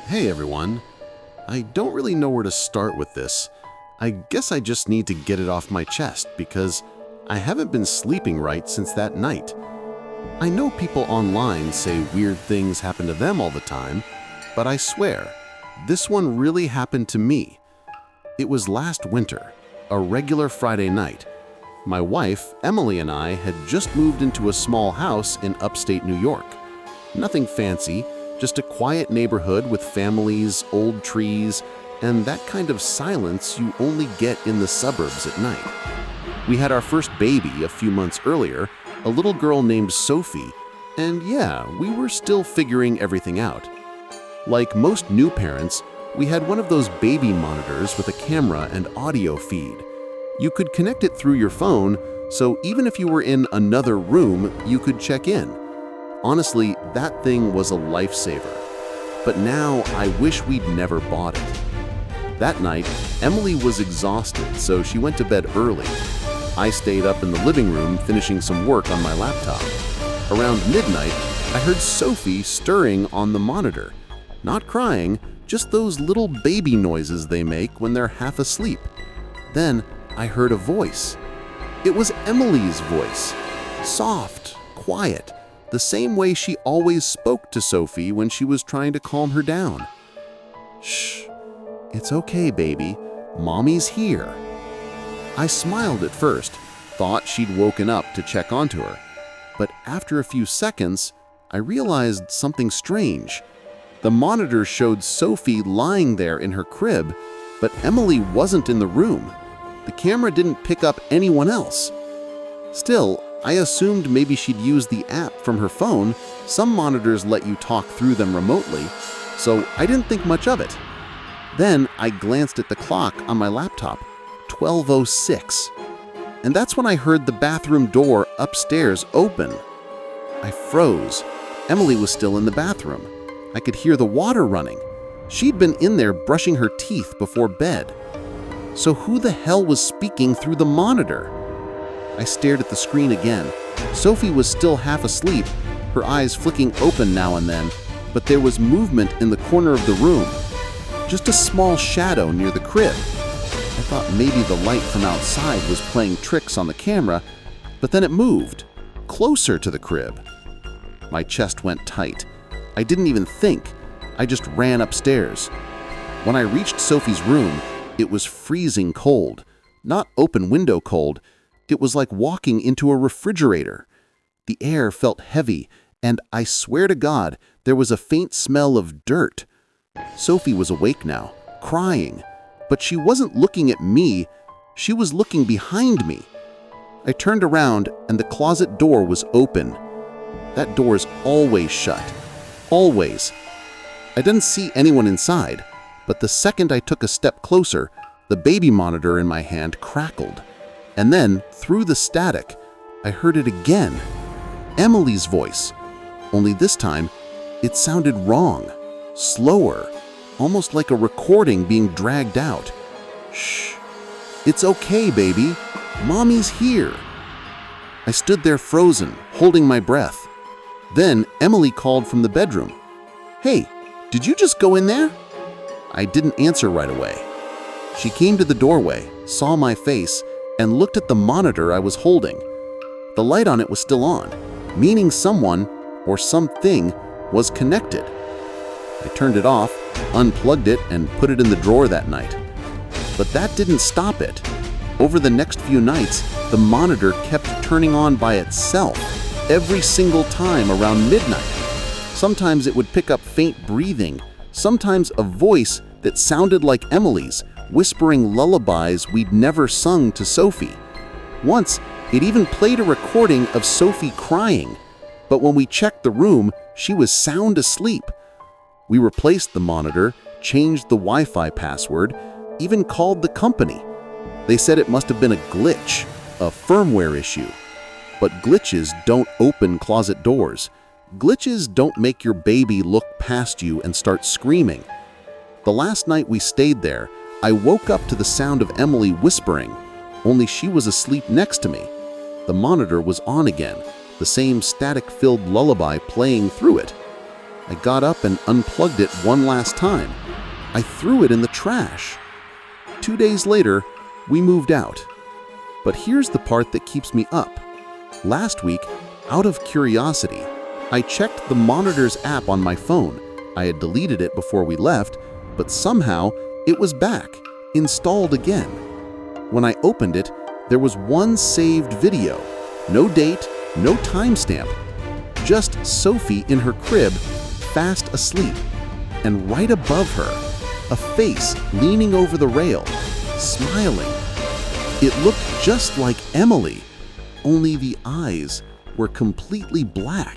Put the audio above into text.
Hey everyone. I don't really know where to start with this. I guess I just need to get it off my chest because I haven't been sleeping right since that night. I know people online say weird things happen to them all the time, but I swear, this one really happened to me. It was last winter, a regular Friday night. My wife, Emily, and I had just moved into a small house in upstate New York. Nothing fancy, just a quiet neighborhood with families, old trees, and that kind of silence you only get in the suburbs at night. We had our first baby a few months earlier, a little girl named Sophie, and yeah, we were still figuring everything out. Like most new parents, we had one of those baby monitors with a camera and audio feed. You could connect it through your phone, so even if you were in another room, you could check in. Honestly, that thing was a lifesaver. But now I wish we'd never bought it. That night, Emily was exhausted, so she went to bed early. I stayed up in the living room finishing some work on my laptop. Around midnight, I heard Sophie stirring on the monitor. Not crying, just those little baby noises they make when they're half asleep. Then I heard a voice. It was Emily's voice. Soft, quiet, the same way she always spoke to Sophie when she was trying to calm her down. Shh, it's okay, baby. Mommy's here. I smiled at first, thought she'd woken up to check onto her. But after a few seconds, I realized something strange. The monitor showed Sophie lying there in her crib, but Emily wasn't in the room. The camera didn't pick up anyone else. Still, I assumed maybe she'd used the app from her phone. Some monitors let you talk through them remotely, so I didn't think much of it. Then I glanced at the clock on my laptop, 12:06. And that's when I heard the bathroom door upstairs open. I froze. Emily was still in the bathroom. I could hear the water running. She'd been in there brushing her teeth before bed. So who the hell was speaking through the monitor? I stared at the screen again. Sophie was still half asleep, her eyes flicking open now and then, but there was movement in the corner of the room. Just a small shadow near the crib. I thought maybe the light from outside was playing tricks on the camera, but then it moved, closer to the crib. My chest went tight. I didn't even think. I just ran upstairs. When I reached Sophie's room, it was freezing cold. Not open window cold. It was like walking into a refrigerator. The air felt heavy, and I swear to God, there was a faint smell of dirt. Sophie was awake now, crying, but she wasn't looking at me. She was looking behind me. I turned around, and the closet door was open. That door is always shut. Always. I didn't see anyone inside, but the second I took a step closer, the baby monitor in my hand crackled. And then, through the static, I heard it again. Emily's voice. Only this time, it sounded wrong, slower, almost like a recording being dragged out. Shh. It's okay, baby. Mommy's here. I stood there frozen, holding my breath. Then Emily called from the bedroom. Hey, did you just go in there? I didn't answer right away. She came to the doorway, saw my face, and looked at the monitor I was holding. The light on it was still on, meaning someone or something was connected. I turned it off, unplugged it, and put it in the drawer that night. But that didn't stop it. Over the next few nights, the monitor kept turning on by itself, every single time around midnight. Sometimes it would pick up faint breathing, sometimes a voice that sounded like Emily's, whispering lullabies we'd never sung to Sophie. Once, it even played a recording of Sophie crying, but when we checked the room, she was sound asleep. We replaced the monitor, changed the Wi-Fi password, even called the company. They said it must have been a glitch, a firmware issue. But glitches don't open closet doors. Glitches don't make your baby look past you and start screaming. The last night we stayed there, I woke up to the sound of Emily whispering, only she was asleep next to me. The monitor was on again, the same static-filled lullaby playing through it. I got up and unplugged it one last time. I threw it in the trash. 2 days later, we moved out. But here's the part that keeps me up. Last week, out of curiosity, I checked the Monitors app on my phone. I had deleted it before we left, but somehow it was back, installed again. When I opened it, there was one saved video. No date, no timestamp. Just Sophie in her crib, fast asleep. And right above her, a face leaning over the rail, smiling. It looked just like Emily, only the eyes were completely black.